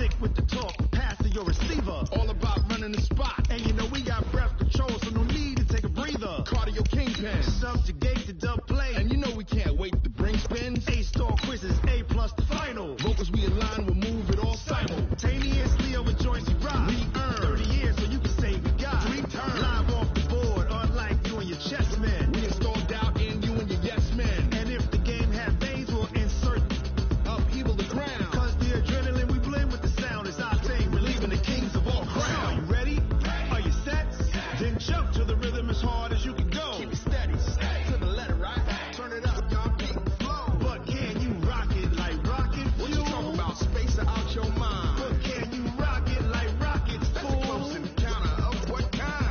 slick with the talk, passing your receiver. All about running the spot. And you know we got breath control, so no need to take a breather. Cardio kingpin, subjugate the dub play. And you know we can't wait to bring spins. A-star quizzes, A+ the final. Vocals we align, we'll move it all simultaneously over joints you ride. We earn 30 years, so you can say we got 3 turns. Live off the board, unlike you and your chess men. We install doubt in you and your yes men. And if the game has veins, we'll insert upheaval the ground. Cause the adrenaline we blend with the sound is our thing, relieving the kings of all crowns. Are you ready? Are you set? Then jump to the rhythm as hard as you can go. Keep it steady, to the letter, right? Turn it up, y'all, beat the flow. But can you rock it like rocket? What you talking about? Space out your mind. But can you rock it like rockets? That's a close encounter of what kind?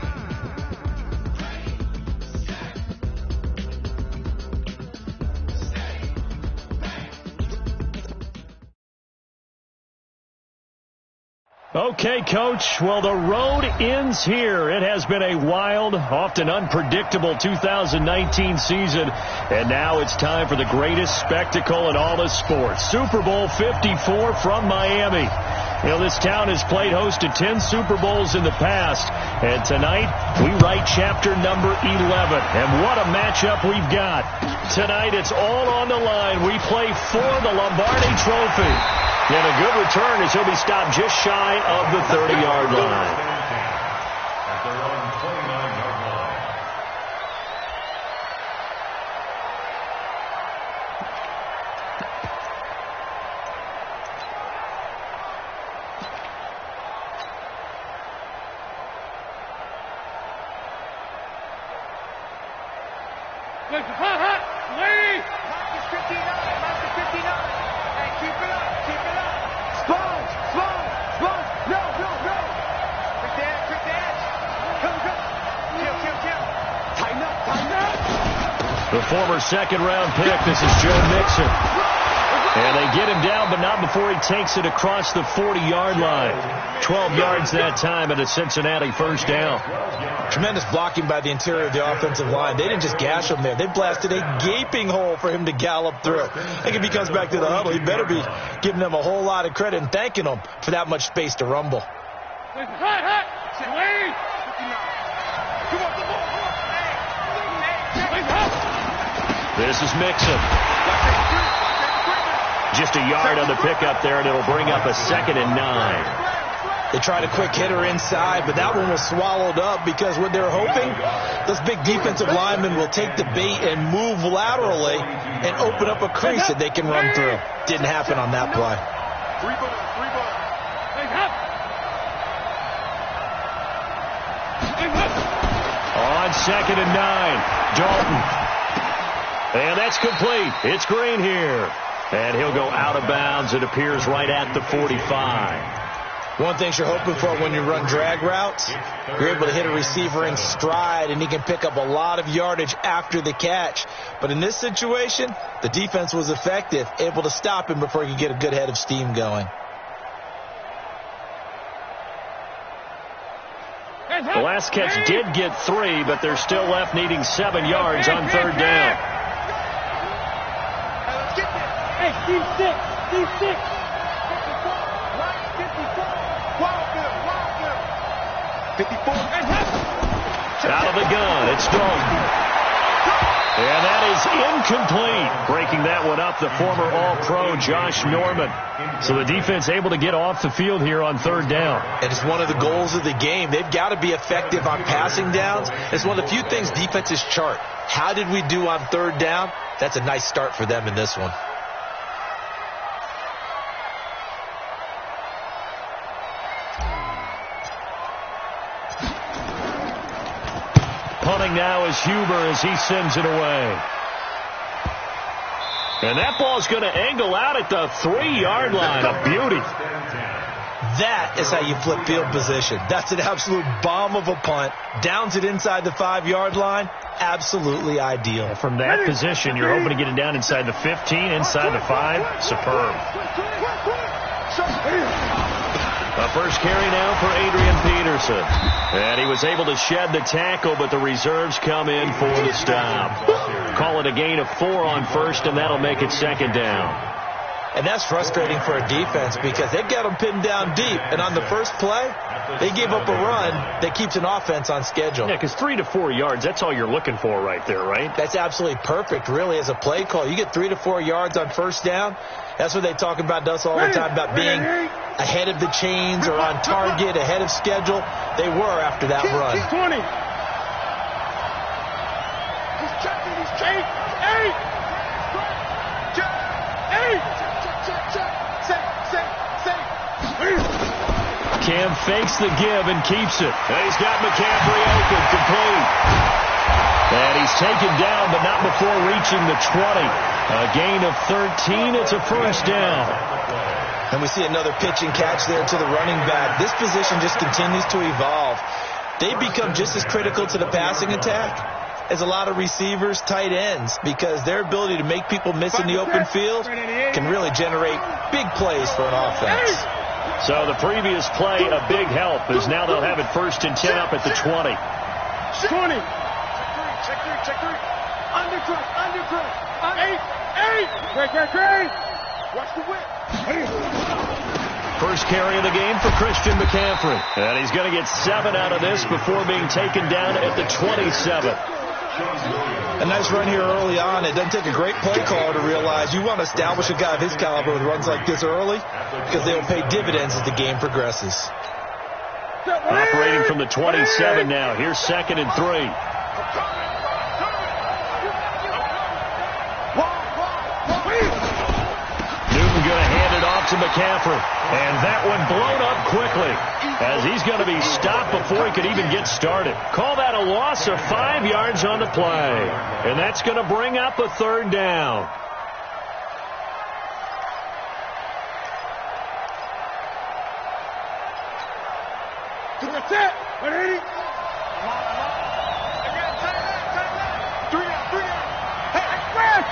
Okay, Coach. Well, the road ends here. It has been a wild, often unpredictable 2019 season, and now it's time for the greatest spectacle in all of sports. Super Bowl 54 from Miami. You know, this town has played host to 10 Super Bowls in the past, and tonight we write chapter number 11. And what a matchup we've got. Tonight it's all on the line. We play for the Lombardi Trophy. And a good return as he'll be stopped just shy of the 30-yard line. At their own 29-yard line. Lady! Marcus 59, Marcus 59. Hey, keep it up, keep it up. Sponge, sponge, sponge. No, no, no. Quick dash. Come. Kill. Tighten up. The former second-round pick, this is Joe Mixon. And they get him down, but not before he takes it across the 40-yard line. 12 yards that time at a Cincinnati first down. Tremendous blocking by the interior of the offensive line. They didn't just gash him there. They blasted a gaping hole for him to gallop through. I think if he comes back to the huddle, he better be giving them a whole lot of credit and thanking them for that much space to rumble. This is Mixon. Just a yard on the pickup there, and it'll bring up a 2nd and 9. They tried a quick hitter inside, but that one was swallowed up because what they're hoping, those big defensive linemen will take the bait and move laterally and open up a crease that they can run through. Didn't happen on that play. On 2nd and 9, Dalton. And that's complete. It's Green here. And he'll go out of bounds. It appears right at the 45. One thing you're hoping for when you run drag routes, you're able to hit a receiver in stride, and he can pick up a lot of yardage after the catch. But in this situation, the defense was effective, able to stop him before he could get a good head of steam going. The last catch did get 3, but they're still left needing 7 yards on 3rd down. Deep six. Out of the gun, it's Dalton. And that is incomplete. Breaking that one up, the former All-Pro Josh Norman. So the defense able to get off the field here on 3rd down. And it's one of the goals of the game. They've got to be effective on passing downs. It's one of the few things defenses chart. How did we do on 3rd down? That's a nice start for them in this one. Punting now is Huber as he sends it away. And that ball's going to angle out at the 3-yard line. A beauty. That is how you flip field position. That's an absolute bomb of a punt. Downs it inside the 5-yard line. Absolutely ideal. From that position, you're hoping to get it down inside the 15, inside the 5. Superb. A first carry now for Adrian Peterson. And he was able to shed the tackle, but the reserves come in for the stop. Call it a gain of 4 on 1st, and that'll make it 2nd down. And that's frustrating for a defense because they've got them pinned down deep. And on the first play, they gave up a run that keeps an offense on schedule. Yeah, because 3 to 4 yards, that's all you're looking for right there, right? That's absolutely perfect, really, as a play call. You get 3 to 4 yards on first down. That's what they talk about us all the time, about being ahead of the chains or on target, ahead of schedule. They were after that run. 20. He's checking. Eight. Cam fakes the give and keeps it. And he's got McCaffrey open, complete. And he's taken down, but not before reaching the 20. A gain of 13. It's a first down. And we see another pitch and catch there to the running back. This position just continues to evolve. They become just as critical to the passing attack as a lot of receivers, tight ends, because their ability to make people miss in the open field can really generate big plays for an offense. So the previous play, a big help, as now they'll have it 1st and 10 up at the 20. 20. Check three. Undercut. 8. Great. Watch the whip. First carry of the game for Christian McCaffrey. And he's going to get 7 out of this before being taken down at the 27. A nice run here early on. It doesn't take a great play caller to realize you want to establish a guy of his caliber with runs like this early because they will pay dividends as the game progresses. Operating from the 27 now. Here's 2nd and 3. Newton going to hand it off to McCaffrey. And that one blown up quickly as he's going to be stopped before he could even get started. Call that a loss of 5 yards on the play. And that's going to bring up a 3rd down. That's it. 180. Three out. Hey, express.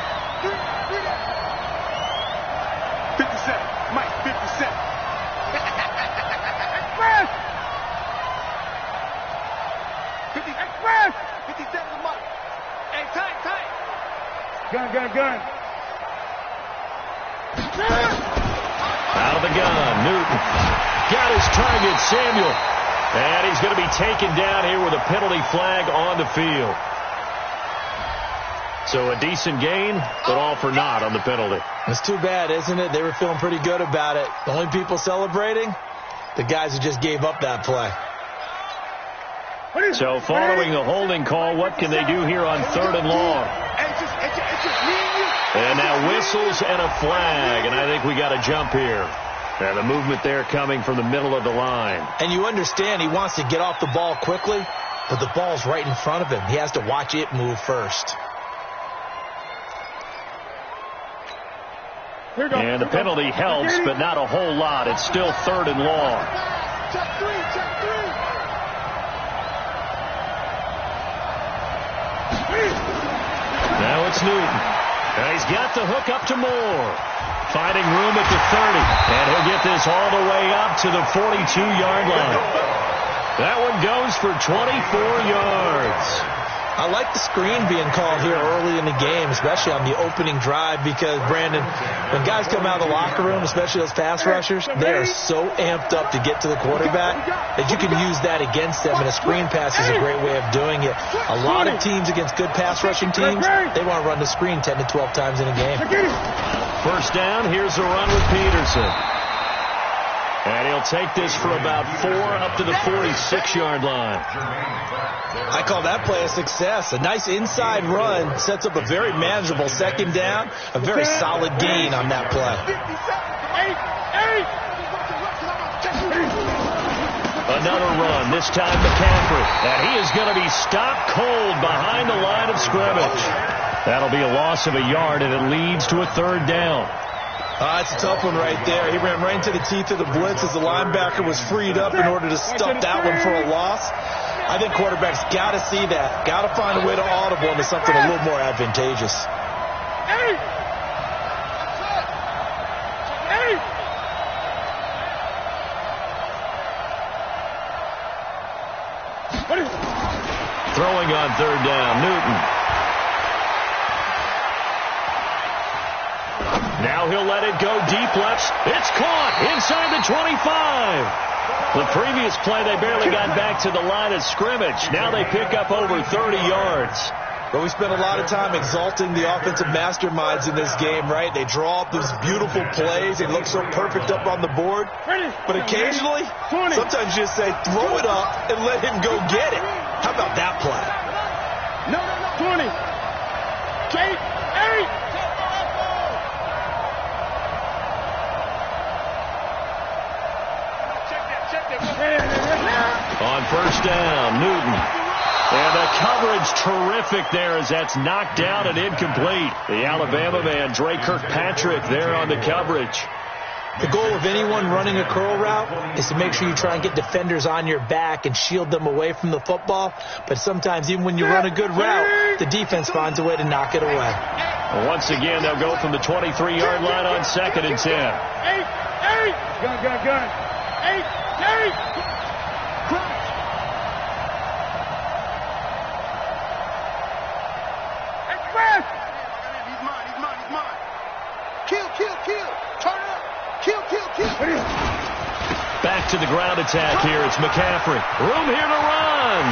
57. Mike, 57. Express. 50. Express. 57 to Mike. Hey, tight. Gun. Out of the gun, Newton. Got his target, Samuel. And he's going to be taken down here with a penalty flag on the field. So a decent gain, but all for naught on the penalty. It's too bad, isn't it? They were feeling pretty good about it. The only people celebrating, the guys who just gave up that play. So following the holding call, what can they do here on 3rd and long? And now whistles and a flag, and I think we got a jump here. And the movement there coming from the middle of the line. And you understand he wants to get off the ball quickly, but the ball's right in front of him. He has to watch it move first. And the penalty helps, but not a whole lot. It's still 3rd and long. Check three. Now it's Newton. And he's got the hook up to Moore. Finding room at the 30. And he'll get this all the way up to the 42-yard line. That one goes for 24 yards. I like the screen being called here early in the game, especially on the opening drive, because, Brandon, when guys come out of the locker room, especially those pass rushers, they are so amped up to get to the quarterback that you can use that against them, and a screen pass is a great way of doing it. A lot of teams against good pass rushing teams, they want to run the screen 10 to 12 times in a game. First down, here's the run with Peterson. And he'll take this for about 4 up to the 46-yard line. I call that play a success. A nice inside run sets up a very manageable 2nd down, a very solid gain on that play. Another run, this time McCaffrey. And he is going to be stopped cold behind the line of scrimmage. That'll be a loss of a yard, and it leads to a 3rd down. It's a tough one right there. He ran right into the teeth of the blitz as the linebacker was freed up in order to stuff that one for a loss. I think quarterbacks got to see that. Got to find a way to audible into something a little more advantageous. Throwing on 3rd down, Newton. Now Now he'll let it go deep left. It's caught inside the 25. The previous play, they barely got back to the line of scrimmage. Now they pick up over 30 yards. But we spent a lot of time exalting the offensive masterminds in this game, right? They draw up these beautiful plays. They look so perfect up on the board. But occasionally, sometimes you just say, throw it up and let him go get it. How about that play? No, 20. 8. On first down, Newton. And the coverage terrific there as that's knocked down and incomplete. The Alabama man, Dre Kirkpatrick, there on the coverage. The goal of anyone running a curl route is to make sure you try and get defenders on your back and shield them away from the football. But sometimes even when you run a good route, the defense finds a way to knock it away. Once again, they'll go from the 23-yard line on 2nd and 10. 8. Gun. 8. He's mine. Kill. Turn it up. Kill. Back to the ground attack here. It's McCaffrey. Room here to run.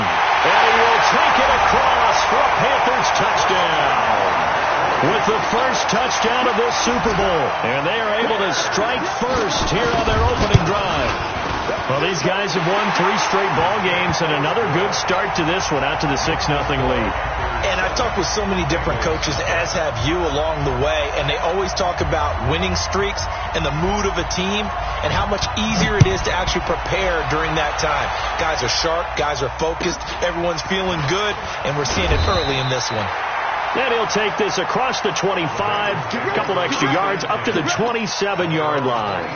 And he will take it across for a Panthers touchdown. With the first touchdown of this Super Bowl. And they are able to strike first here on their opening drive. Well, these guys have won 3 straight ball games and another good start to this one out to the 6-0 lead. And I've talked with so many different coaches, as have you along the way, and they always talk about winning streaks and the mood of a team and how much easier it is to actually prepare during that time. Guys are sharp, guys are focused, everyone's feeling good, and we're seeing it early in this one. And he'll take this across the 25, a couple extra yards, up to the 27-yard line.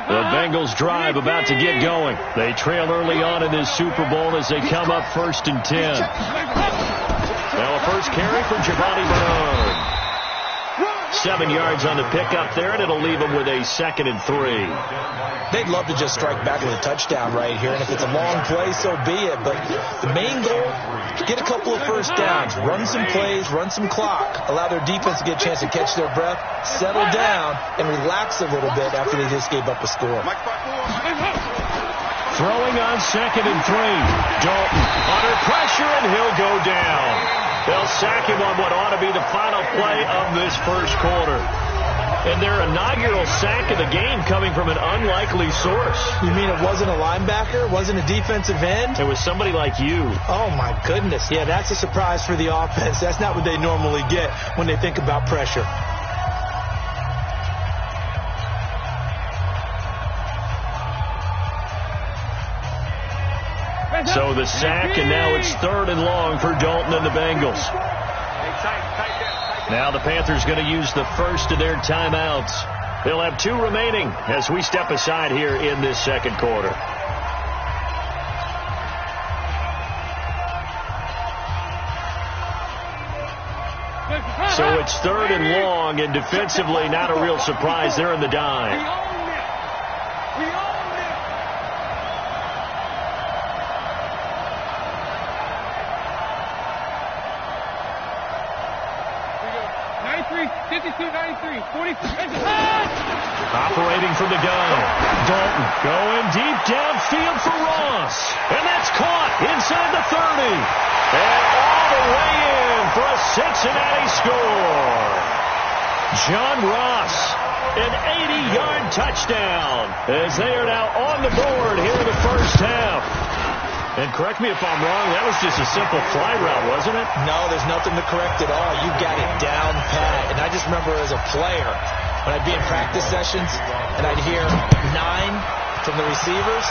The Bengals drive about to get going. They trail early on in this Super Bowl as they come up 1st and 10. Now a first carry for Giovanni Bernard. 7 yards on the pickup there, and it'll leave them with a 2nd and 3. They'd love to just strike back with a touchdown right here, and if it's a long play, so be it. But the main goal, get a couple of first downs, run some plays, run some clock, allow their defense to get a chance to catch their breath, settle down, and relax a little bit after they just gave up a score. Throwing on 2nd and 3. Dalton under pressure, and he'll go down. They'll sack him on what ought to be the final play of this first quarter. And their inaugural sack of the game coming from an unlikely source. You mean it wasn't a linebacker? It wasn't a defensive end? It was somebody like you. Oh, my goodness. Yeah, that's a surprise for the offense. That's not what they normally get when they think about pressure. So the sack, and now it's 3rd and long for Dalton and the Bengals. Now the Panthers going to use the first of their timeouts. They'll have 2 remaining as we step aside here in this second quarter. So it's 3rd and long, and defensively not a real surprise. They're in the dime. Operating from the gun. Dalton going deep downfield for Ross. And that's caught inside the 30. And all the way in for a Cincinnati score. John Ross, an 80-yard touchdown as they are now on the board here in the first half. And correct me if I'm wrong, that was just a simple fly route, wasn't it? No, there's nothing to correct at all. You got it down pat. And I just remember as a player, when I'd be in practice sessions and I'd hear 9 from the receivers,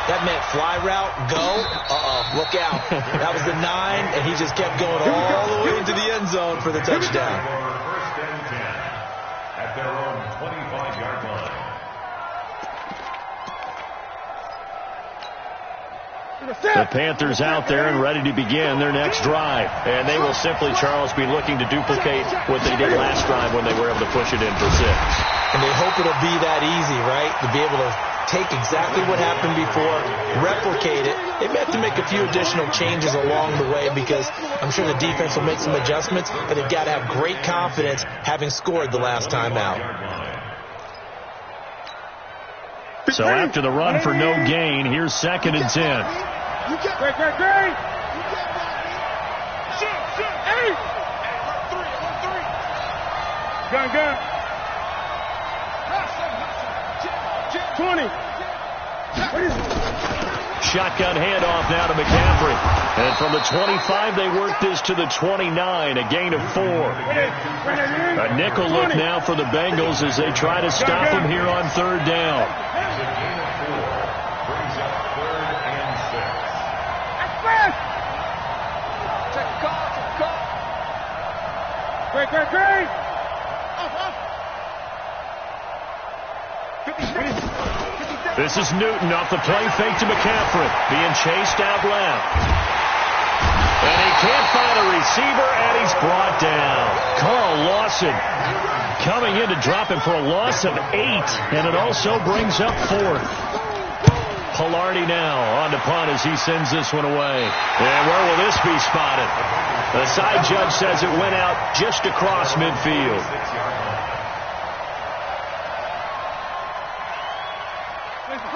that meant fly route, go. Look out. That was the 9, and he just kept going all the way into the end zone for the touchdown. First and 10 at their own 25-yard line. The Panthers out there and ready to begin their next drive. And they will simply, Charles, be looking to duplicate what they did last drive when they were able to push it in for 6. And they hope it'll be that easy, right? To be able to take exactly what happened before, replicate it. They may have to make a few additional changes along the way because I'm sure the defense will make some adjustments, but they've got to have great confidence having scored the last time out. So after the run for no gain, here's 2nd and 10. Great. Gun. 20. Shotgun handoff now to McCaffrey. And from the 25, they work this to the 29, a gain of 4. A nickel look now for the Bengals as they try to stop him here on 3rd down. Great. This is Newton off the play fake to McCaffrey. Being chased out left. And he can't find a receiver, and he's brought down. Carl Lawson coming in to drop him for a loss of 8. And it also brings up 4th. Pilardi now on to punt as he sends this one away. And where will this be spotted? The side judge says it went out just across midfield.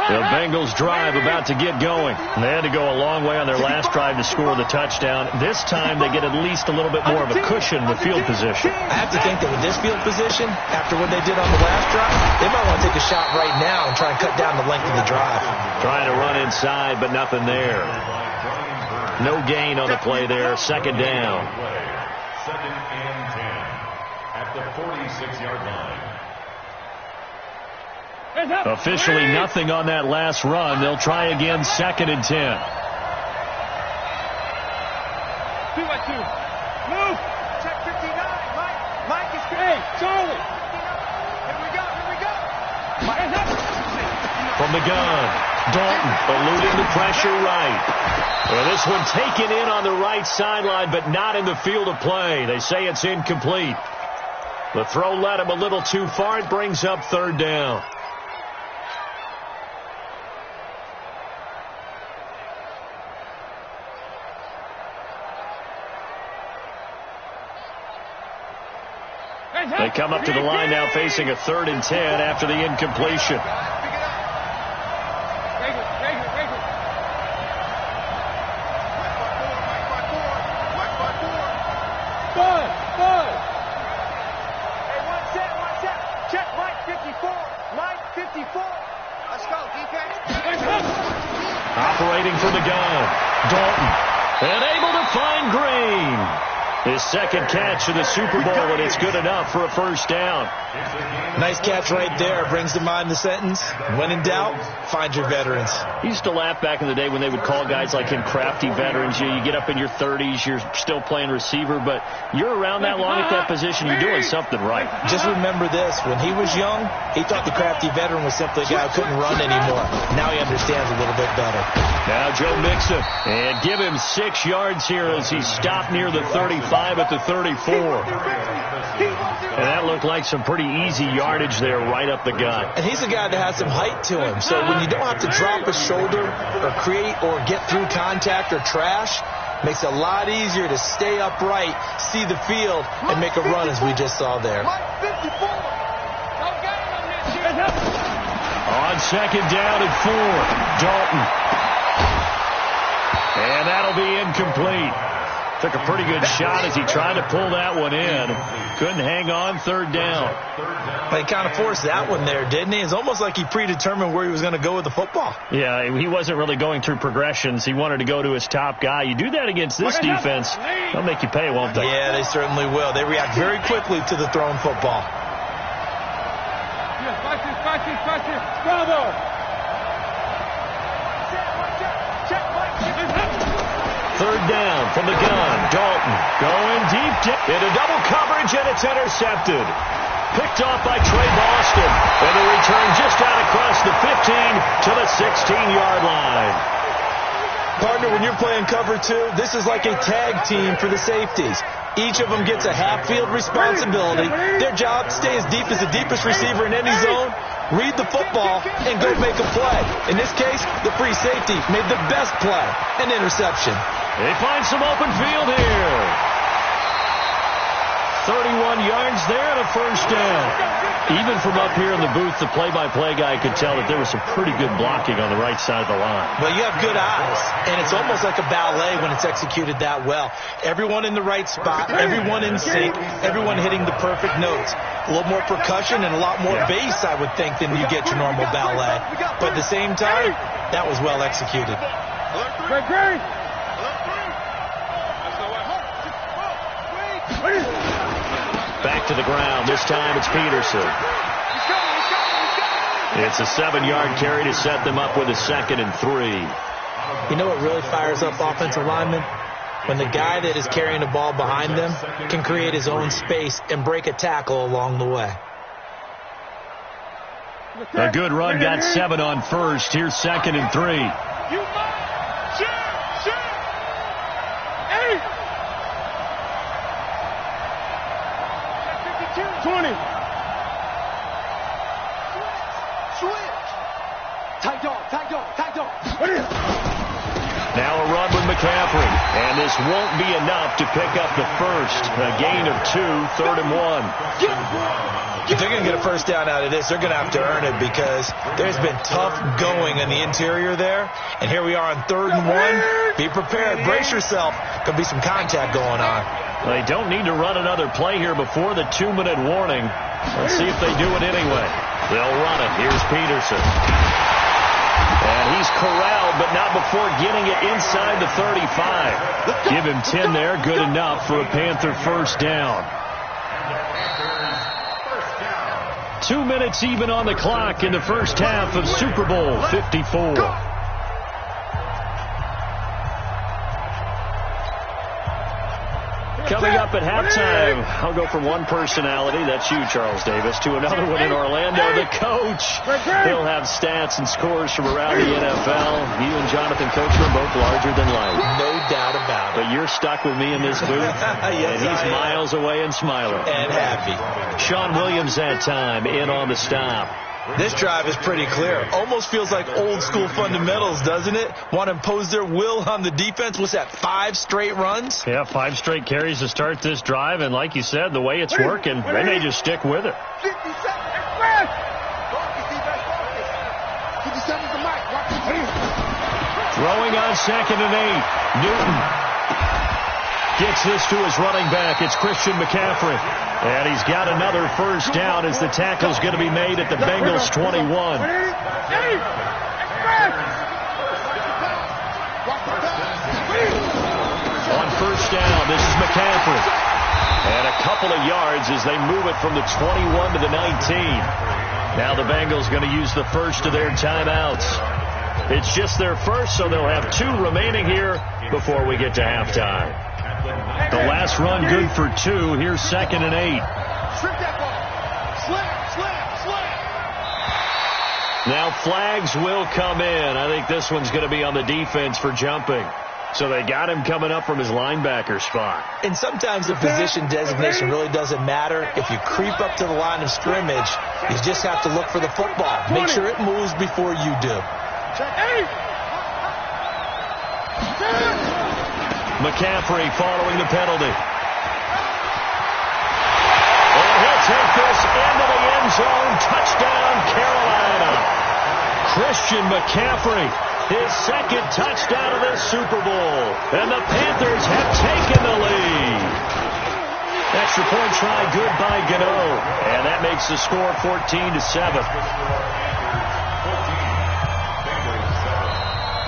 The Bengals drive about to get going. They had to go a long way on their last drive to score the touchdown. This time they get at least a little bit more of a cushion with field position. I have to think that with this field position, after what they did on the last drive, they might want to take a shot right now and try and cut down the length of the drive. Trying to run inside, but nothing there. No gain on the play there. 2nd down. 2nd and 10 at the 46-yard line. Officially nothing on that last run. They'll try again 2nd and 10. 2 by 2. Move. Check 59. Mike is good. Hey, Charlie. Here we go. From the gun, Dalton eluding the pressure right. Well, this one taken in on the right sideline, but not in the field of play. They say it's incomplete. The throw led him a little too far. It brings up 3rd down. They come up to the line now facing a 3rd and 10 after the incompletion. Bud. Hey, one set. Check Mike 54. Let's go, defense. Operating from the gun, Dalton. And able to find Green. His 2nd catch of the Super Bowl, and it's good enough for a 1st down. Nice catch right there. Brings to mind the sentence, when in doubt, find your veterans. He used to laugh back in the day when they would call guys like him crafty veterans. You get up in your 30s, you're still playing receiver, but you're around that long at that position, you're doing something right. Just remember this. When he was young, he thought the crafty veteran was simply a guy who couldn't run anymore. Now he understands a little bit better. Now Joe Mixon, and give him 6 yards here as he stopped near the 35 at the 34. And that looked like some pretty easy yardage there right up the gut. And he's a guy that has some height to him. So when you don't have to drop a shoulder or create or get through contact or trash, makes it a lot easier to stay upright, see the field, and make a run as we just saw there. On 2nd down and 4, Dalton. And that'll be incomplete. Took a pretty good shot as he tried to pull that one in. Couldn't hang on 3rd down. But he kind of forced that one there, didn't he? It's almost like he predetermined where he was going to go with the football. Yeah, he wasn't really going through progressions. He wanted to go to his top guy. You do that against this defense, they'll make you pay, won't they? Yeah, they certainly will. They react very quickly to the thrown football. Bravo. 3rd down from the gun. Dalton going deep into double coverage, and it's intercepted. Picked off by Trey Boston. And the return just out across the 15 to the 16-yard line. Partner, when you're playing cover 2, this is like a tag team for the safeties. Each of them gets a half-field responsibility. Their job, stay as deep as the deepest receiver in any zone, read the football, and go make a play. In this case, the free safety made the best play, an interception. They find some open field here. 31 yards there and a first down. Even from up here in the booth, the play-by-play guy could tell that there was some pretty good blocking on the right side of the line. Well, you have good eyes, and it's almost like a ballet when it's executed that well. Everyone in the right spot, everyone in sync, everyone hitting the perfect notes. A little more percussion and a lot more bass, I would think, than you get your normal ballet. But at the same time, that was well executed. Back to the ground. This time it's Peterson. It's a 7-yard carry to set them up with a 2nd and 3. You know what really fires up offensive linemen? When the guy that is carrying the ball behind them can create his own space and break a tackle along the way. A good run got 7 on first. Here's 2nd and 3. 20. Switch. Tight dog. Now a run with McCaffrey. And this won't be enough to pick up the first. A gain of 2, 3rd and 1. If they're going to get a first down out of this, they're going to have to earn it because there's been tough going in the interior there. And here we are on 3rd and 1. Be prepared. Brace yourself. Could be some contact going on. They don't need to run another play here before the 2-minute warning. Let's see if they do it anyway. They'll run it. Here's Peterson. And he's corralled, but not before getting it inside the 35. Give him 10 there. Good enough for a Panther first down. 2 minutes even on the clock in the first half of Super Bowl 54. Coming up at halftime, I'll go from one personality, that's you, Charles Davis, to another one in Orlando, the coach. He'll have stats and scores from around the NFL. You and Jonathan Coachman are both larger than life. No doubt about it. But you're stuck with me in this booth, yes, and he's miles away and smiling. And happy. Sean Williams that time in on the stop. This drive is pretty clear. Almost feels like old school fundamentals, doesn't it? Want to impose their will on the defense. What's that, 5 straight runs? Yeah, 5 straight carries to start this drive. And like you said, the way it's working, they may just stick with it. 50 seconds. Throwing on 2nd and 8. Newton gets this to his running back. It's Christian McCaffrey. And he's got another first down as the tackle's going to be made at the Bengals 21. On first down, this is McCaffrey. And a couple of yards as they move it from the 21 to the 19. Now the Bengals going to use the first of their timeouts. It's just their first, so they'll have 2 remaining here before we get to halftime. The last run good for 2. Here's 2nd and 8. Now flags will come in. I think this one's going to be on the defense for jumping. So they got him coming up from his linebacker spot. And sometimes the position designation really doesn't matter. If you creep up to the line of scrimmage, you just have to look for the football. Make sure it moves before you do. McCaffrey following the penalty. And he'll take this into the end zone. Touchdown, Carolina. Christian McCaffrey, his 2nd touchdown of this Super Bowl. And the Panthers have taken the lead. Extra point try good by Gano. And that makes the score 14-7.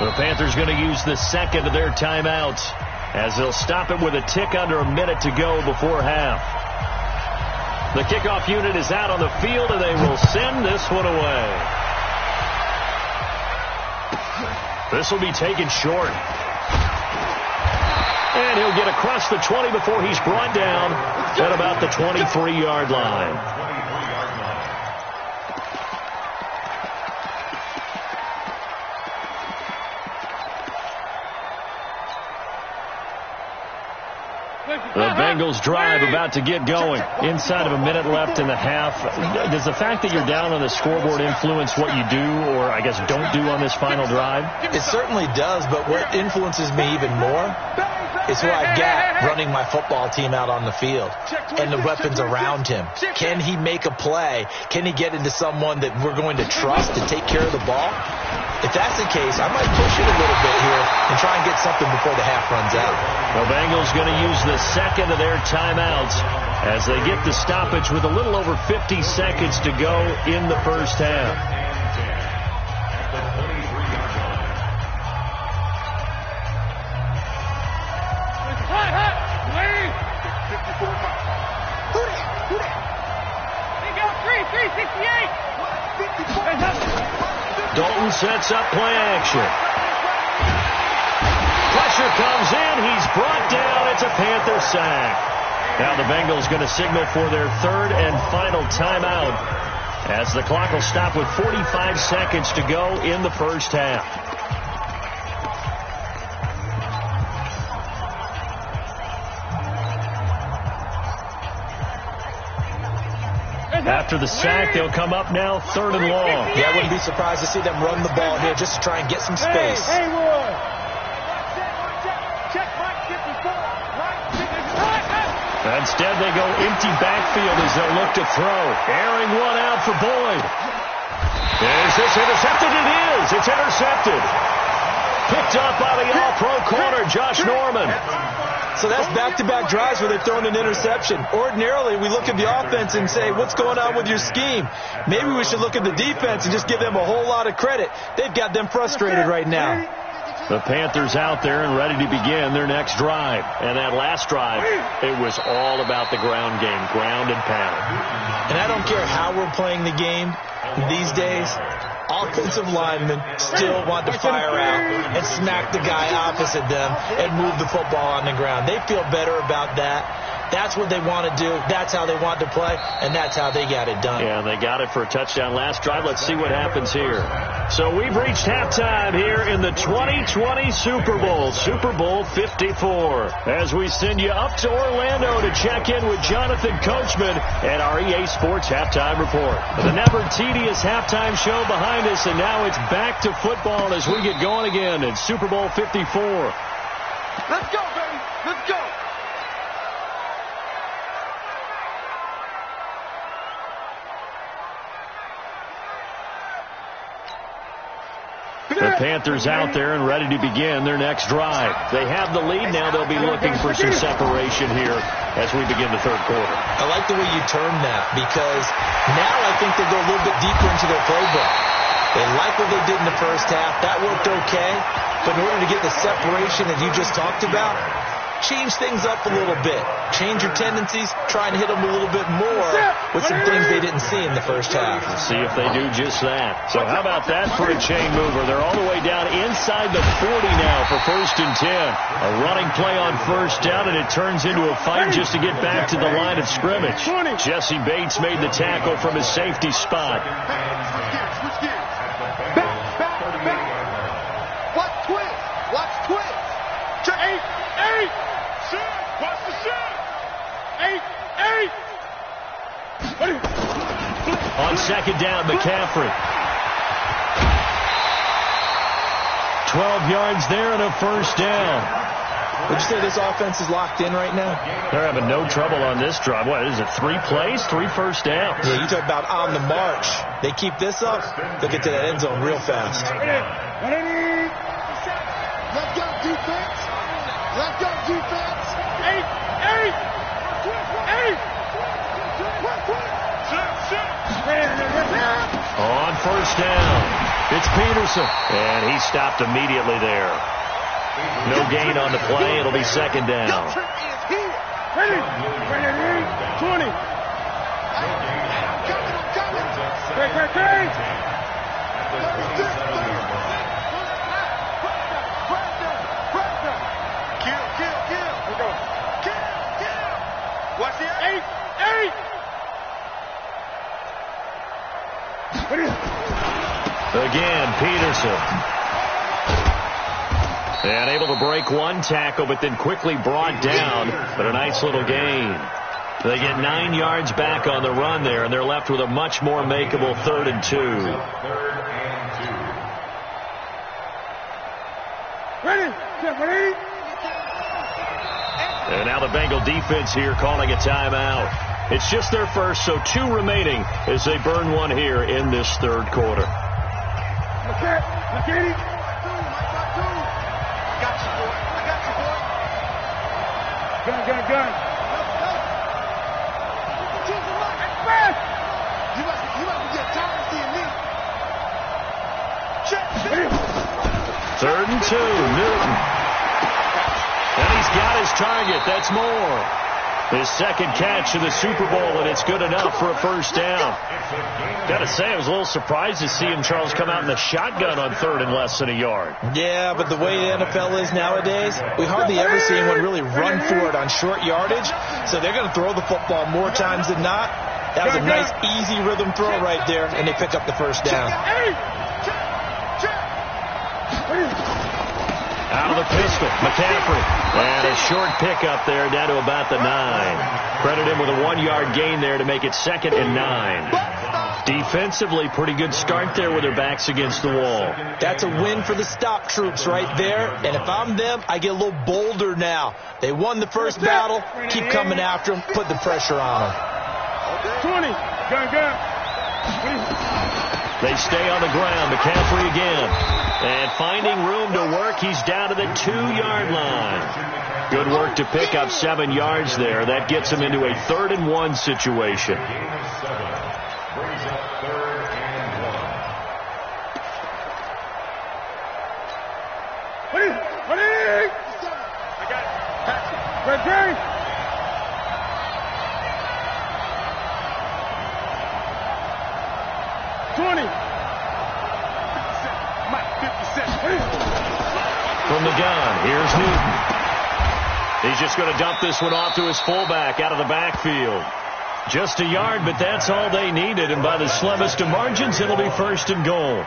The Panthers going to use the 2nd of their timeouts as they'll stop it with a tick under a minute to go before half. The kickoff unit is out on the field, and they will send this one away. This will be taken short. And he'll get across the 20 before he's brought down at about the 23-yard line. The Bengals drive about to get going. Inside of a minute left in the half. Does the fact that you're down on the scoreboard influence what you do, or I guess don't do on this final drive? It certainly does, but what influences me even more is who I've got running my football team out on the field and the weapons around him. Can he make a play? Can he get into someone that we're going to trust to take care of the ball? If that's the case, I might push it a little bit here and try and get something before the half runs out. The Bengals going to use the second of their timeouts as they get the stoppage with a little over 50 seconds to go in the first half. Dalton sets up play action. Pressure comes in. He's brought down. It's a Panther sack. Now the Bengals going to signal for their third and final timeout as the clock will stop with 45 seconds to go in the first half. After the sack, they'll come up now third and long. Yeah, I wouldn't be surprised to see them run the ball here just to try and get some space. Instead, they go empty backfield as they'll look to throw. Airing one out for Boyd. Is this intercepted? It is. It's intercepted. Picked up by the all-pro corner, Josh Norman. So that's back-to-back drives where they've thrown an interception. Ordinarily, we look at the offense and say, what's going on with your scheme? Maybe we should look at the defense and just give them a whole lot of credit. They've got them frustrated right now. The Panthers out there and ready to begin their next drive. And that last drive, it was all about the ground game, ground and pound. And I don't care how we're playing the game these days. Offensive linemen still want to fire out and smack the guy opposite them and move the football on the ground. They feel better about that. That's what they want to do. That's how they want to play, and that's how they got it done. Yeah, they got it for a touchdown last drive. Let's see what happens here. So we've reached halftime here in the 2020 Super Bowl, Super Bowl 54, as we send you up to Orlando to check in with Jonathan Coachman at our EA Sports Halftime Report. The never tedious halftime show behind us, and now it's back to football as we get going again in Super Bowl 54. Let's go, baby. Let's go. The Panthers out there and ready to begin their next drive. They have the lead now. They'll be looking for some separation here as we begin the third quarter. I like the way you termed that because now I think they go a little bit deeper into their playbook. They like what they did in the first half. That worked okay. But in order to get the separation that you just talked about, change things up a little bit. Change your tendencies. Try and hit them a little bit more with some things they didn't see in the first half. See if they do just that. So how about that for a chain mover? They're all the way down inside the 40 now for 1st and 10. A running play on first down, and it turns into a fight just to get back to the line of scrimmage. Jesse Bates made the tackle from his safety spot. Watch twist. 8. Watch the shot. 8. On second down, McCaffrey. 12 yards there and a first down. Would you say this offense is locked in right now? They're having no trouble on this drive. What is it, 3 plays, 3 first downs? Yeah, you talk about on the march. They keep this up, they'll get to that end zone real fast. Let's go, defense. Let's go, defense. 8. On first down, it's Peterson. And he stopped immediately there. No gain on the play. It'll be second down. Ready. 20. What's the 8? Again, Peterson. And able to break one tackle, but then quickly brought down. But a nice little gain. They get 9 yards back on the run there, and they're left with a much more makeable 3rd and 2. Ready? And now the Bengal defense here calling a timeout. It's just their first, so 2 remaining as they burn one here in this 3rd quarter. Look at him. Gun. Third and 2, Newton. And he's got his target. That's more. His second catch of the Super Bowl, and it's good enough for a first down. Got to say, I was a little surprised to see him, Charles, come out in the shotgun on 3rd and less than a yard. Yeah, but the way the NFL is nowadays, we hardly ever see anyone really run for it on short yardage. So they're going to throw the football more times than not. That was a nice, easy rhythm throw right there, and they pick up the first down. Out of the pistol, McCaffrey. And a short pickup there down to about the 9. Credit him with a 1-yard gain there to make it 2nd and 9. Defensively, pretty good start there with their backs against the wall. That's a win for the stop troops right there. And if I'm them, I get a little bolder now. They won the first battle. Keep coming after them. Put the pressure on them. 20. Gun. They stay on the ground. McCaffrey again. And finding room to work, he's down to the 2-yard line. Good work to pick up 7 yards there. That gets him into a 3rd and 1 situation. Brings up 3rd and 1. What is? I got it. Ready? 20. From the gun, here's Newton. He's just going to dump this one off to his fullback out of the backfield. Just a yard, but that's all they needed, and by the slimmest of margins, it'll be 1st and goal.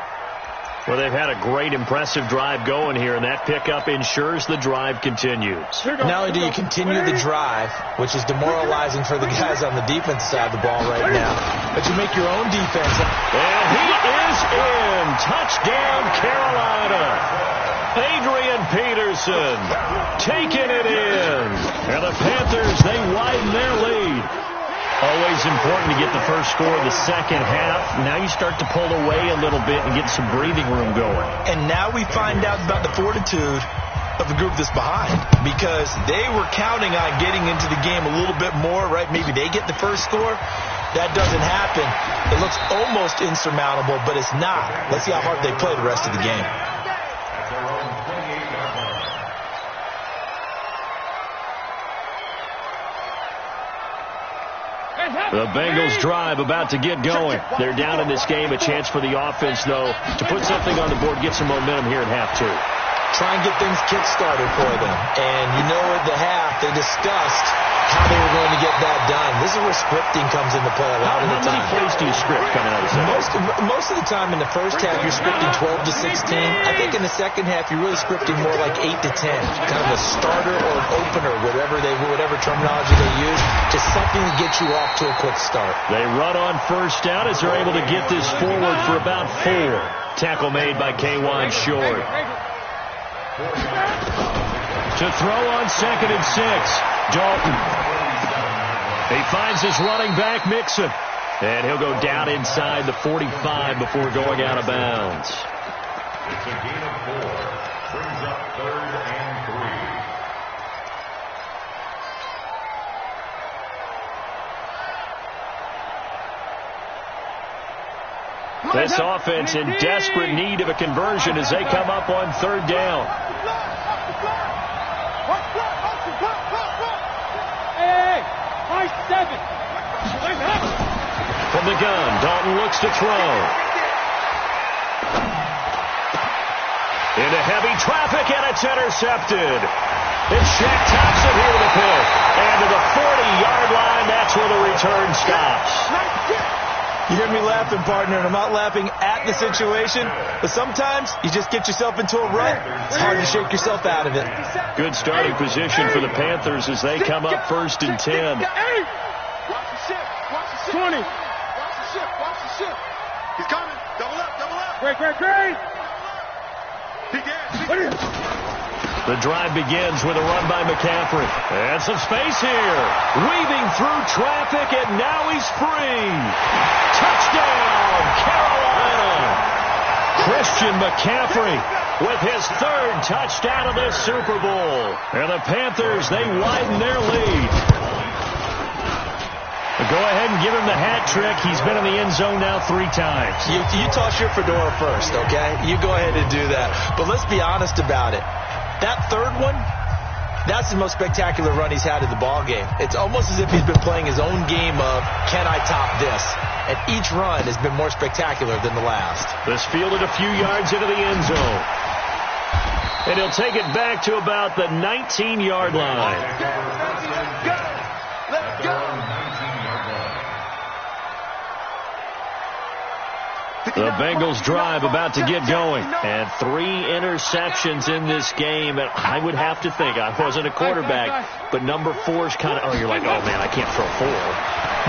Well, they've had a great, impressive drive going here, and that pickup ensures the drive continues. Not only do you continue the drive, which is demoralizing for the guys on the defense side of the ball right now, but you make your own defense. And he is in. Touchdown, Carolina. Adrian Peterson taking it in. And the Panthers, they widen their lead. Always important to get the first score of the second half. Now you start to pull away a little bit and get some breathing room going. And now we find out about the fortitude of the group that's behind, because they were counting on getting into the game a little bit more, right? Maybe they get the first score. That doesn't happen. It looks almost insurmountable, but it's not. Let's see how hard they play the rest of the game. The Bengals drive about to get going. They're down in this game. A chance for the offense, though, to put something on the board, get some momentum here in half 2. Try and get things kick-started for them. And you know, at the half, they discussed how they were going to get that done. This is where scripting comes into play a lot of the time. How many plays do you script coming out of the second? Most of the time in the first half, you're scripting 12 to 16. I think in the second half, you're really scripting more like 8 to 10. Kind of a starter or an opener, whatever terminology they use, just something to get you off to a quick start. They run on first down as they're able to get this forward for about 4. Tackle made by K'Wan Short. To throw on 2nd and 6. Dalton. He finds his running back, Mixon. And he'll go down inside the 45 before going out of bounds. It's a gain of 4. Brings up 3rd and 3. This offense in desperate need of a conversion as they come up on 3rd down. From the gun, Dalton looks to throw. Into heavy traffic, and it's intercepted. It's Shaq Thompson here with a pick. And to the 40-yard line, that's where the return stops. You hear me laughing, partner, and I'm not laughing at the situation, but sometimes you just get yourself into a rut. It's hard to shake yourself out of it. Good starting position for the Panthers as they come up 1st and 10. Watch the ship. Watch the ship. 20. Watch the ship. Watch the ship. He's coming. Double up. Double up. Great. The drive begins with a run by McCaffrey. And some space here. Weaving through traffic, and now he's free. Touchdown, Carolina. Christian McCaffrey with his 3rd touchdown of this Super Bowl. And the Panthers, they widen their lead. Go ahead and give him the hat trick. He's been in the end zone now 3 times. You toss your fedora first, okay? You go ahead and do that. But let's be honest about it. That 3rd one, that's the most spectacular run he's had in the ballgame. It's almost as if he's been playing his own game of, can I top this? And each run has been more spectacular than the last. This fielded a few yards into the end zone. And he'll take it back to about the 19-yard line. Let's go. The Bengals drive about to get going. And 3 interceptions in this game. And I would have to think, I wasn't a quarterback, but number 4's kind of, you're like, oh, man, I can't throw 4.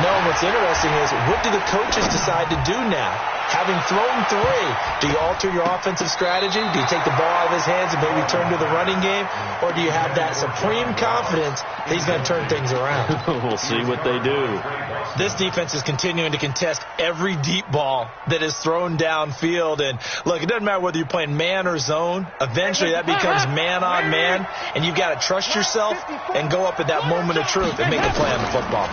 No, what's interesting is, what do the coaches decide to do now? Having thrown 3, do you alter your offensive strategy? Do you take the ball out of his hands and maybe turn to the running game? Or do you have that supreme confidence that he's going to turn things around? We'll see what they do. This defense is continuing to contest every deep ball that is thrown downfield. And, look, it doesn't matter whether you're playing man or zone. Eventually, that becomes man on man. And you've got to trust yourself and go up at that moment of truth and make a play on the football.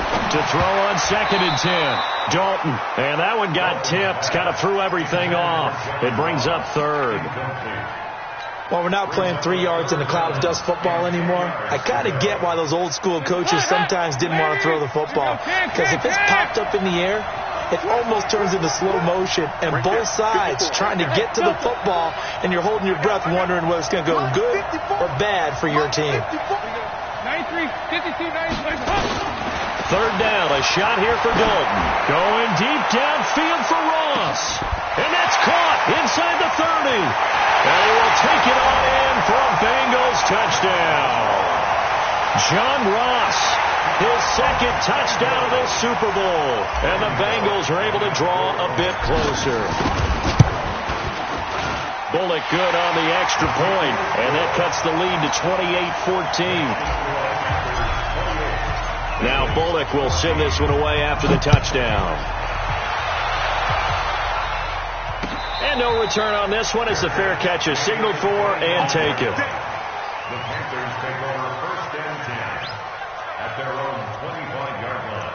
To throw on 2nd and 10. Dalton. And that one got tipped. Kind of threw everything off. It brings up 3rd. Well, we're not playing 3 yards in a cloud of dust football anymore. I kind of get why those old school coaches sometimes didn't want to throw the football. Because if it's popped up in the air, it almost turns into slow motion. And both sides trying to get to the football, and you're holding your breath wondering whether it's going to go good or bad for your team. 93, 52, 93. 3rd down, a shot here for Dalton. Going deep downfield for Ross. And that's caught inside the 30. And he will take it on in for a Bengals touchdown. John Ross, his 2nd touchdown of this Super Bowl. And the Bengals are able to draw a bit closer. Bullock good on the extra point. And that cuts the lead to 28-14. Now Bullock will send this one away after the touchdown. And no return on this one. It's a fair catch is signaled for and taken. The Panthers take over 1st and 10 at their own 25-yard line.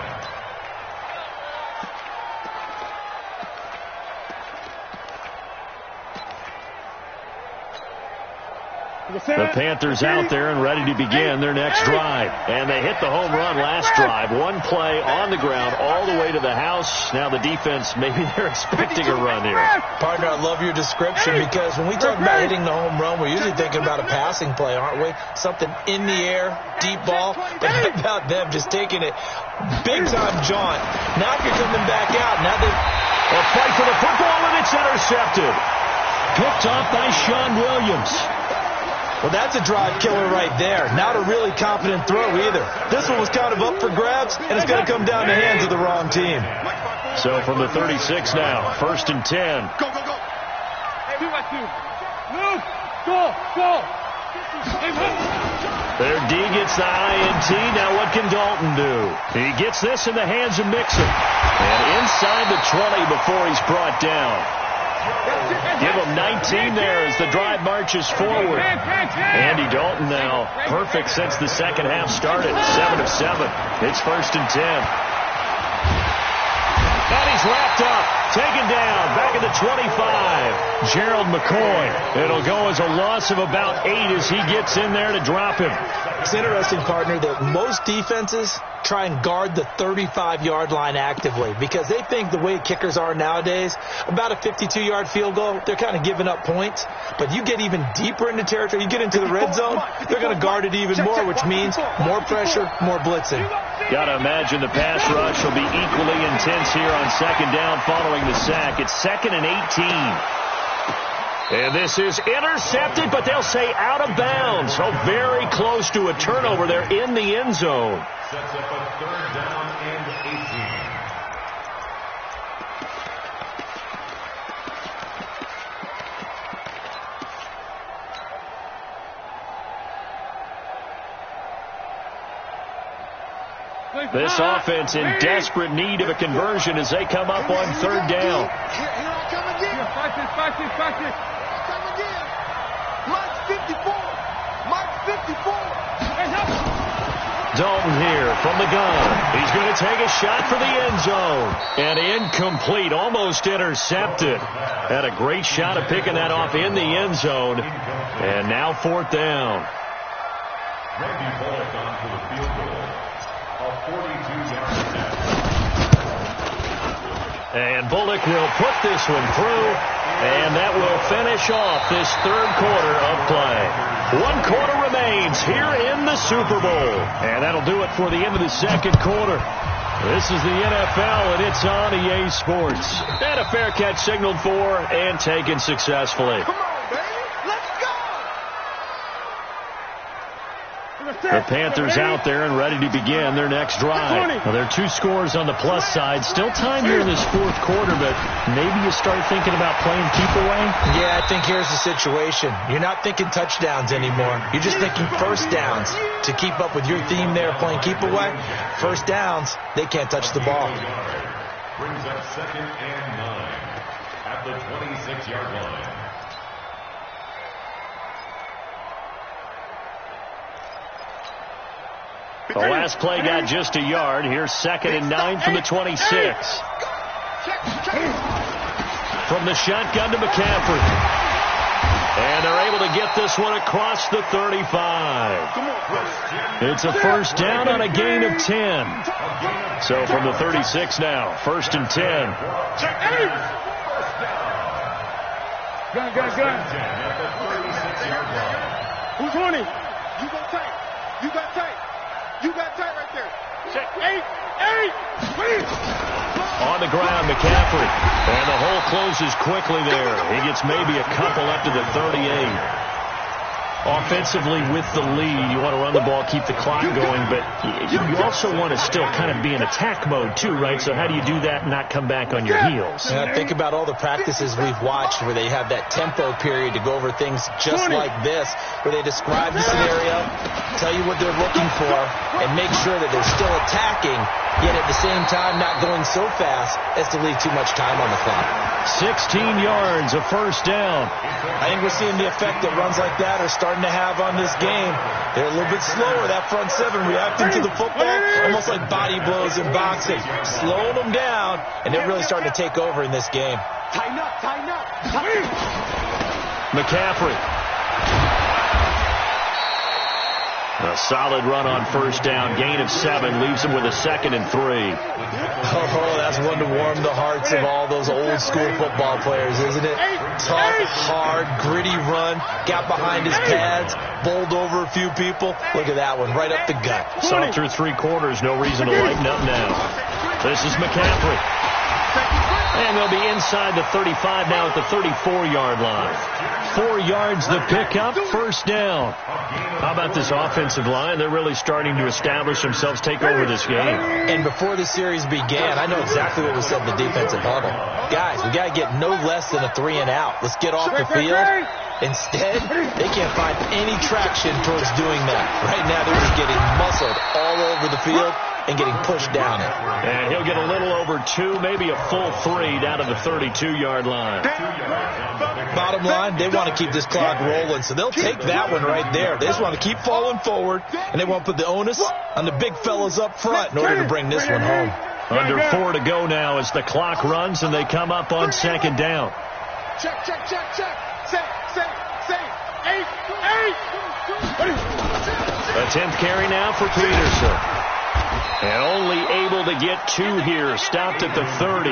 The Panthers out there and ready to begin their next drive. And they hit the home run last drive. One play on the ground all the way to the house. Now the defense, maybe they're expecting a run here. Partner, I love your description because when we talk about hitting the home run, we're usually thinking about a passing play, aren't we? Something in the air, deep ball. But how about them just taking it big-time jaunt? Now you're coming back out. Now they'll fight for the football, and it's intercepted. Picked off by Sean Williams. Well, that's a drive killer right there. Not a really confident throw either. This one was kind of up for grabs, and it's going to come down the hands of the wrong team. So from the 36 now, 1st and 10. Go, go, go. 2-by-2. Move. Go. Their D gets the INT. Now what can Dalton do? He gets this in the hands of Mixon. And inside the 20 before he's brought down. Give him 19 there as the drive marches forward. Andy Dalton now perfect since the second half started. 7 of 7. It's 1st and 10. And he's wrapped up. Taken down. Back at the 25. Gerald McCoy. It'll go as a loss of about 8 as he gets in there to drop him. It's interesting, partner, that most defenses try and guard the 35-yard line actively because they think the way kickers are nowadays, about a 52-yard field goal, they're kind of giving up points. But you get even deeper into territory, you get into the red zone, they're going to guard it even more, which means more pressure, more blitzing. Got to imagine the pass rush will be equally intense here on second down following the sack. It's 2nd and 18. And this is intercepted, but they'll say out of bounds. So very close to a turnover there in the end zone. Sets up a 3rd down and 18. This offense in desperate need of a conversion as they come up on 3rd down. Here I come again. Fight this. I come again. Mike's 54. Mike's 54. Dalton here from the gun. He's going to take a shot for the end zone. And incomplete, almost intercepted. Had a great shot of picking that off in the end zone. And now 4th down. Randy Bullock on for the field goal. A 42-yard attempt. And Bullock will put this one through, and that will finish off this 3rd quarter of play. 1 quarter remains here in the Super Bowl. And that'll do it for the end of the 2nd quarter. This is the NFL, and it's on EA Sports. And a fair catch signaled for and taken successfully. Come on, baby. Let's go. The Panthers out there and ready to begin their next drive. Well, there are 2 scores on the plus side. Still time here in this 4th quarter, but maybe you start thinking about playing keep away? Yeah, I think here's the situation. You're not thinking touchdowns anymore. You're just thinking first downs. To keep up with your theme there, playing keep away, first downs, they can't touch the ball. Brings up 2nd and 9 at the 26-yard line. The last play got just a yard. Here's 2nd and 9 from the 26. From the shotgun to McCaffrey. And they're able to get this one across the 35. It's a first down on a gain of 10. So from the 36 now, 1st and 10. Gun. Who's running? You go tight. You got tight. You got tight right there. Check. 8. On the ground, McCaffrey. And the hole closes quickly there. He gets maybe a couple up to the 38. Offensively with the lead, you want to run the ball, keep the clock going, but you also want to still kind of be in attack mode too, right? So how do you do that and not come back on your heels? Think about all the practices we've watched where they have that tempo period to go over things just like this, where they describe the scenario, tell you what they're looking for, and make sure that they're still attacking, yet at the same time not going so fast as to leave too much time on the clock. 16 yards, a first down. I think we're seeing the effect that runs like that are starting to have on this game. They're a little bit slower, that front 7, reacting to the football, almost like body blows in boxing, slowing them down, and they're really starting to take over in this game. Tighten up. McCaffrey. A solid run on first down. Gain of 7 leaves him with a 2nd and 3. Oh, that's one to warm the hearts of all those old school football players, isn't it? Tough, hard, gritty run. Got behind his pads, bowled over a few people. Look at that one, right up the gut. Saw through 3 quarters. No reason to lighten up now. This is McCaffrey. And they'll be inside the 35 now at the 34-yard line. 4 yards the pickup, first down. How about this offensive line? They're really starting to establish themselves, take over this game. And before the series began, I know exactly what was said in the defensive huddle. Guys, we got to get no less than a 3 and out. Let's get off the field. Instead, they can't find any traction towards doing that. Right now, they're just getting muscled all over the field and getting pushed down it. And he'll get a little over 2, maybe a full 3 down to the 32-yard line. Bottom line, they want to keep this clock rolling, so they'll take that one right there. They just want to keep falling forward, and they want to put the onus on the big fellas up front in order to bring this one home. Under 4 to go now as the clock runs, and they come up on second down. Check. Say. 8. A 10th carry now for Peterson. And only able to get 2 here. Stopped at the 30.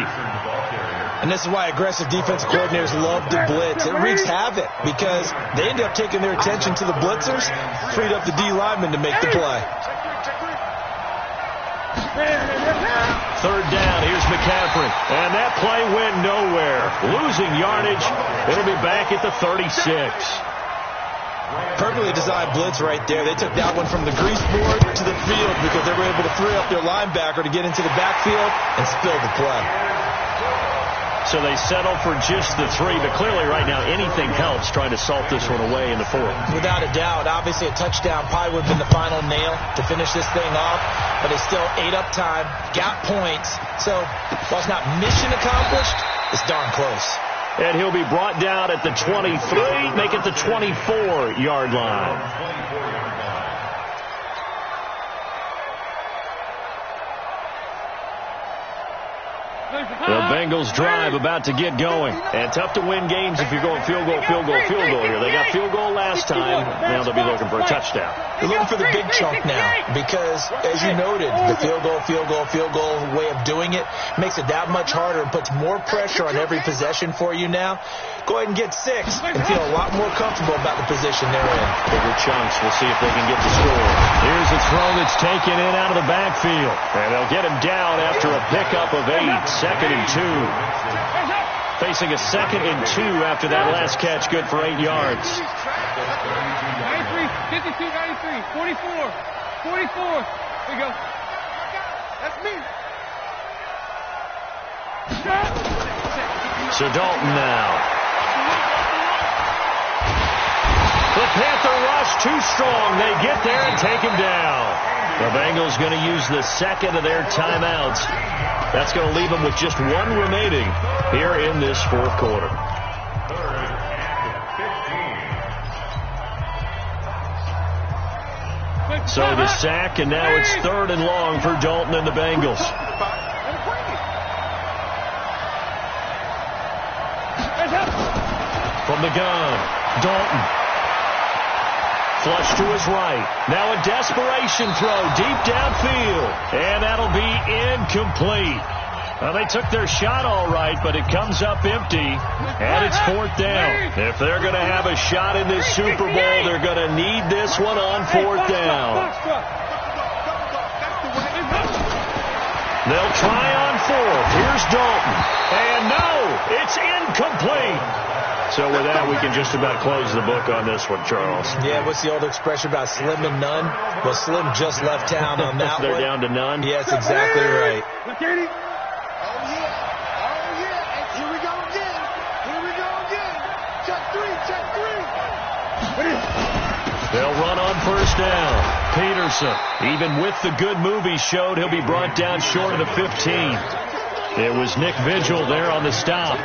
And this is why aggressive defensive coordinators love to blitz. It wreaks havoc because they end up taking their attention to the blitzers, freed up the D lineman to make the play. Third down, here's McCaffrey. And that play went nowhere. Losing yardage. It'll be back at the 36. Perfectly designed blitz right there. They took that one from the grease board to the field because they were able to free up their linebacker to get into the backfield and spill the play. So they settle for just the 3, but clearly right now anything helps trying to salt this one away in the 4th. Without a doubt, obviously a touchdown probably would have been the final nail to finish this thing off, but it's still ate up time, got points. So while it's not mission accomplished, it's darn close. And he'll be brought down at the 23, make it the 24-yard line. The Bengals drive about to get going. And tough to win games if you're going field goal here. They got field goal last time. Now they'll be looking for a touchdown. They're looking for the big chunk now because, as you noted, the field goal way of doing it makes it that much harder and puts more pressure on every possession for you now. Go ahead and get 6 and feel a lot more comfortable about the position they're in. Bigger chunks. We'll see if they can get the score. Here's a throw that's taken in out of the backfield. And they'll get him down after a pickup of 8. 2nd and 2. Facing a 2nd and 2 after that last catch. Good for 8 yards. 93, 52, 93, 44, 44. There you go. That's me. So Dalton now. The Panther rush too strong. They get there and take him down. The Bengals going to use the 2nd of their timeouts. That's going to leave them with just 1 remaining here in this 4th quarter. So the sack, and now it's 3rd and long for Dalton and the Bengals. From the gun, Dalton. Flush to his right. Now a desperation throw deep downfield. And that'll be incomplete. Well, they took their shot all right, but it comes up empty. And it's 4th down. If they're going to have a shot in this Super Bowl, they're going to need this one on 4th down. They'll try on 4th. Here's Dalton. And no, it's incomplete. So with that, we can just about close the book on this one, Charles. Yeah, what's the old expression about slim and none? Well, Slim just left town on that They're one. down to none? Yes, exactly right. Oh, yeah. And here we go again. Check 3. They'll run on 1st down. Peterson, even with the good move he showed, he'll be brought down short of the 15. It was Nick Vigil there on the stop.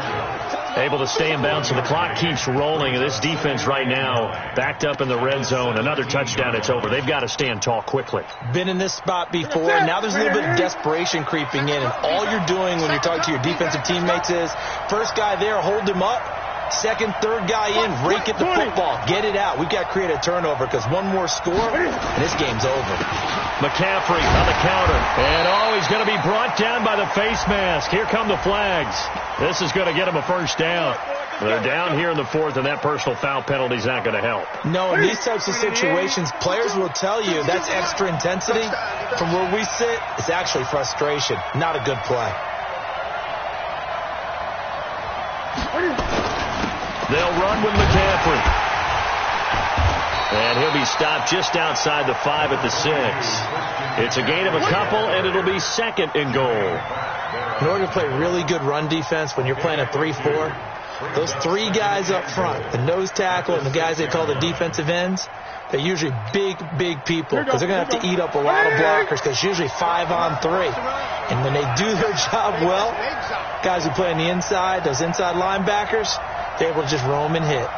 Able to stay in bounds, so the clock keeps rolling. And this defense right now backed up in the red zone. Another touchdown, it's over. They've got to stand tall quickly. Been in this spot before, and now there's a little bit of desperation creeping in. And all you're doing when you're talking to your defensive teammates is, first guy there, hold him up. Second, third guy in, rake at the football. Get it out. We've got to create a turnover because one more score, and this game's over. McCaffrey on the counter. And he's going to be brought down by the face mask. Here come the flags. This is going to get him a 1st down. They're down here in the 4th, and that personal foul penalty is not going to help. No, in these types of situations, players will tell you that's extra intensity. From where we sit, it's actually frustration. Not a good play. They'll run with McCaffrey. And he'll be stopped just outside the 5 at the 6. It's a gain of a couple, and it'll be 2nd and goal. In order to play really good run defense when you're playing a 3-4, those 3 guys up front, the nose tackle and the guys they call the defensive ends, they're usually big people because they're going to have to eat up a lot of blockers because it's usually 5 on 3. And when they do their job well, guys who play on the inside, those inside linebackers, they're able to just roam and hit.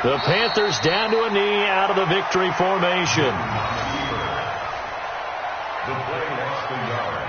The Panthers down to a knee out of the victory formation. The play next to yard.